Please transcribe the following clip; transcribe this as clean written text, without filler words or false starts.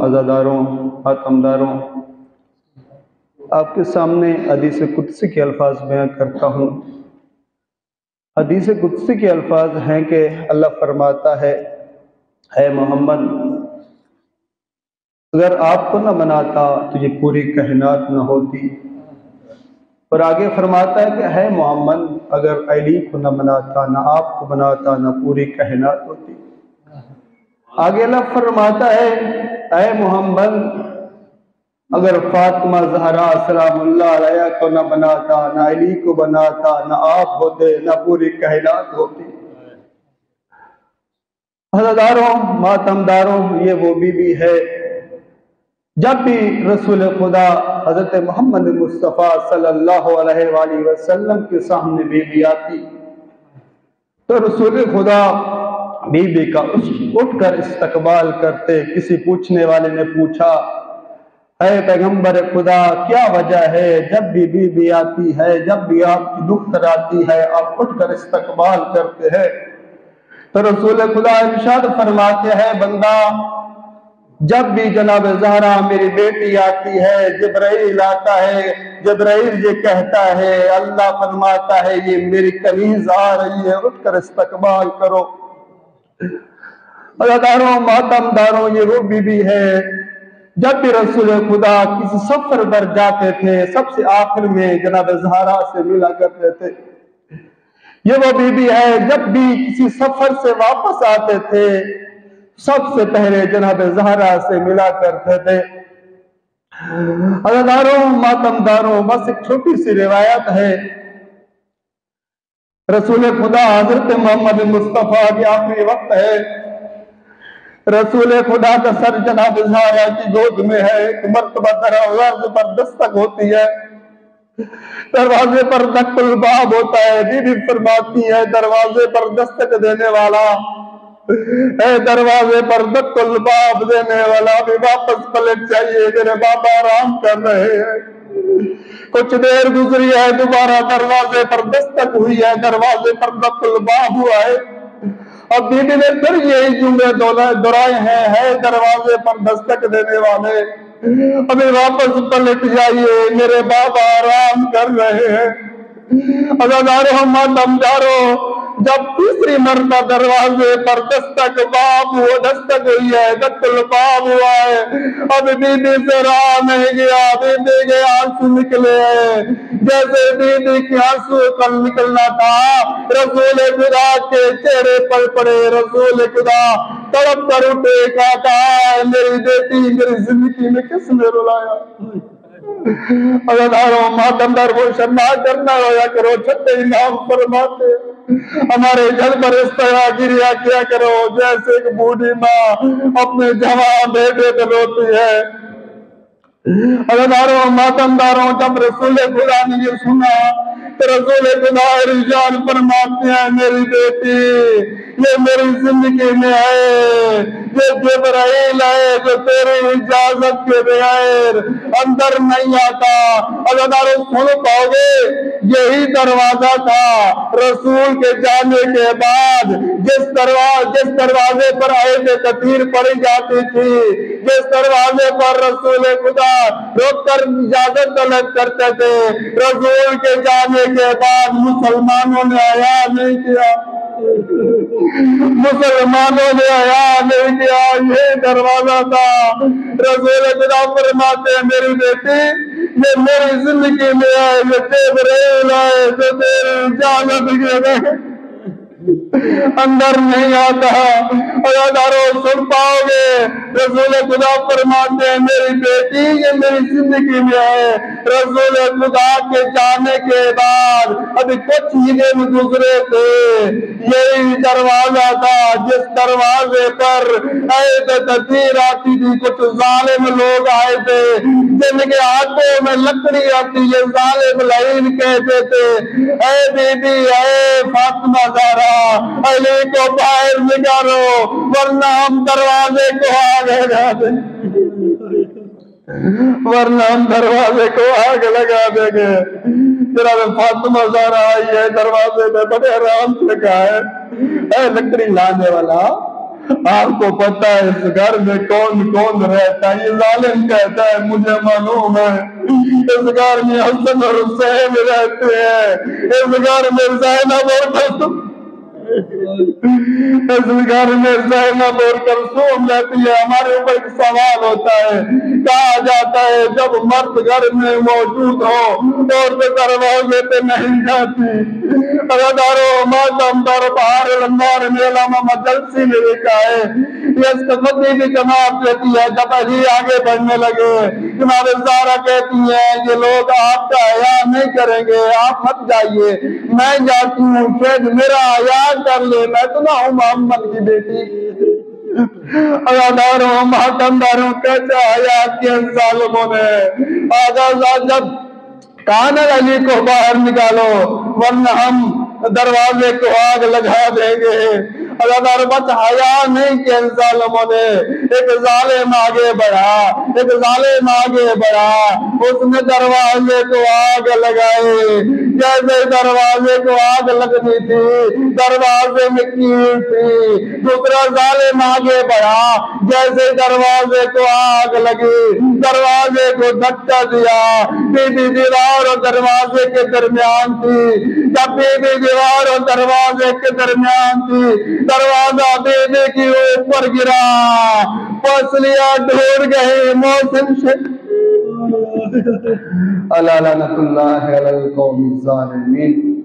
عزاداروں، آتمداروں، آپ کے سامنے حدیث قدسی کے الفاظ بیان کرتا ہوں۔ حدیث قدسی کے الفاظ ہیں کہ اللہ فرماتا ہے، اے محمد، اگر آپ کو نہ بناتا تو یہ پوری کائنات نہ ہوتی۔ اور آگے فرماتا ہے کہ اے محمد، اگر علی کو نہ بناتا، نہ آپ کو بناتا، نہ پوری کائنات ہوتی۔ آگے اللہ فرماتا ہے، اے محمد، اگر فاطمہ زہرا سلام اللہ علیہ کو نہ بناتا، نہ علی کو بناتا، نہ آپ ہوتے، نہ پوری کائنات ہوتی۔ عزاداروں، ماتمداروں، یہ وہ بی بی ہے جب بھی رسول خدا حضرت محمد مصطفیٰ صلی اللہ علیہ وآلہ وسلم کے سامنے بی بی آتی تو رسول خدا بی بی کا اٹھ کر استقبال کرتے۔ کسی پوچھنے والے نے پوچھا، اے پیغمبر خدا، کیا وجہ ہے جب بھی بی بی آتی ہے، جب بھی آپ کی دختر آتی ہے، آپ اٹھ کر استقبال کرتے ہیں؟ تو رسول خدا ارشاد فرماتے ہیں، بندہ، جب بھی جناب زہرا میری بیٹی آتی ہے، جبرائیل آتا ہے، جبرائیل یہ کہتا ہے، اللہ فرماتا ہے یہ میری کنیز آ رہی ہے، اٹھ کر استقبال کرو۔ عزاداروں، ماتمداروں، یہ وہ بی بی ہے جب بھی رسول خدا کسی سفر پر جاتے تھے، سب سے آخر میں جناب زہرا سے ملا کرتے تھے۔ یہ وہ بی بی ہے جب بھی کسی سفر سے واپس آتے تھے، سب سے پہلے جناب زہرا سے ملا کرتے تھے۔ عزاداروں، ماتمداروں، بس ایک چھوٹی سی روایت ہے۔ رسول خدا حضرت محمد مصطفیٰ کے آخری وقت ہے، رسول خدا کا سر جناب زہرا کی گود میں ہے۔ ایک مرتبہ دروازے پر دستک ہوتی ہے، دروازے پر دق الباب ہوتا ہے۔ بی بی فرماتی ہے، دروازے پر دستک دینے والا، اے دروازے پر دق الباب دینے والا، بھی واپس پلٹ جائیے، میرے بابا آرام کر رہے ہیں۔ کچھ دیر گزری ہے، دوبارہ دروازے پر دستک ہوئی ہے، دروازے پر دق الباب ہوا ہے۔ اب بی بی نے پھر یہی جملے دہرائے ہیں، ہے دروازے پر دستک دینے والے، ابھی واپس پلٹ جائیے، میرے بابا آرام کر رہے ہیں۔ عزاداروں، ماتمداروں، جب تیسری مرتبہ دروازے پر دستک ہوئی ہے، دق الباب ہوا ہے، اب بی بی سے رہا نہیں گیا، بی بی کے آنسو نکلے ہیں۔ جیسے بی بی کی آنسو کل نکلنا تھا، رسول خدا کے چہرے پر پڑے۔ رسول خدا تڑپ کر اٹھے، کہا، میری بیٹی میری زندگی میں کس نے رلایا؟ عزاداروں، ماتمدار، وہ شرما کرنا رویا کرو، چھتے انعام فرماتے۔ ہمارے گھر پر اس طرح گریا کیا کرو جیسے ایک بوڑھی ماں اپنے جوان بیٹے پہ روتی ہے۔ عزاداروں، ماتمداروں، جب رسول خدا نے یہ سنا تو رسول خدا ارشاد فرماتے ہیں، میری بیٹی یہ میری زندگی میں ہے، یہ جبرائیل ہے جو تیری اجازت کے بغیر اندر نہیں آتا۔ عزاداروں، سن پاؤ گے، یہی دروازہ تھا رسول کے جانے کے بعد، جس دروازے پر آیت کثیر پڑھی جاتی تھی، جس دروازے پر رسول خدا روک کر اجازت طلب کرتے تھے، رسول کے جانے کے بعد مسلمانوں نے حیا نہیں کیا، مسلمانوں نے حیا نہیں کیا۔ یہ دروازہ تھا۔ رسول خدا فرماتے ہیں، میری بیٹی یہ میری زندگی میں ہے، یہ جبرائیل ہے جو تیری اجازت کے بغیر اندر نہیں آتا۔ عزاداروں، سن پاؤ گے، رسول خدا فرماتے ہیں، میری بیٹی یہ میری زندگی میں ہے، رسول خدا کے جانے کے بعد ابھی کچھ ہی دن گزرے تھے، یہی دروازہ تھا جس دروازے پر آیت کثیر آتی تھی۔ کچھ ظالم لوگ آئے تھے جن کے ہاتھوں میں لکڑی آتی، یہ ظالم لعین کہتے تھے، اے بی بی، اے فاطمہ زہرا، علی کو باہر نکالو ورنہ ہم دروازے کو آگ لگا دیں گے۔ جناب فاطمہ زہرا آئی ہے، دروازے میں بڑے آرام سے کہا ہے، اے لکڑی لانے والا، آپ کو پتا ہے اس گھر میں کون کون رہتا ہے؟ یہ ظالم کہتا ہے مجھے معلوم ہے اس گھر میں حسن اور حسین رہتے ہیں، اس گھر میں زینب اور اس گھر میں زینب اور کلثوم رہتی ہے۔ ہمارے اوپر ایک سوال ہوتا ہے، کہا جاتا ہے جب مرد گھر میں موجود ہو عورتیں دروازے پہ نہیں جاتی۔ ادارو ماتم در بہار الانوار میں علامہ مجلسی نے لکھا ہے، یہ اس قصدی بھی جماعت کہتی ہے جب علی آگے بڑھنے لگے جناب زہرا کہتی ہیں یہ لوگ آپ کا حیا نہیں کریں گے، آپ مت جائیے، میں جاتی ہوں، شاید میرا حیا کر لے، میں تو نہ ہوں محمد کی بیٹی۔ اداروں ماتمداروں کیسے حیا کیا ظالموں نے۔ آغاز جب کان علی کو باہر نکالو ورنہ ہم دروازے کو آگ لگا دیں گے۔ اللہ بس حیا نہیں کہ ظالموں نے۔ ایک ظالم آگے بڑھا، ایک ظالم آگے بڑھا، اس نے دروازے کو آگ لگائے، جیسے دروازے کو آگ لگنی تھی دروازے میں کیل تھی۔ دوسرا ظالم آگے بڑھا، جیسے دروازے کو آگ لگی دروازے کو دھکا دیا۔ بی بی دیوار اور دروازے کے درمیان تھی، جب بی بی دیوار اور دروازے کے درمیان تھی دروازہ بی بی کی اوپر گرا، پسلیاں ڈھور گئی موسم سے۔ اللہ لعنت اللہ علی القوم الظالمین۔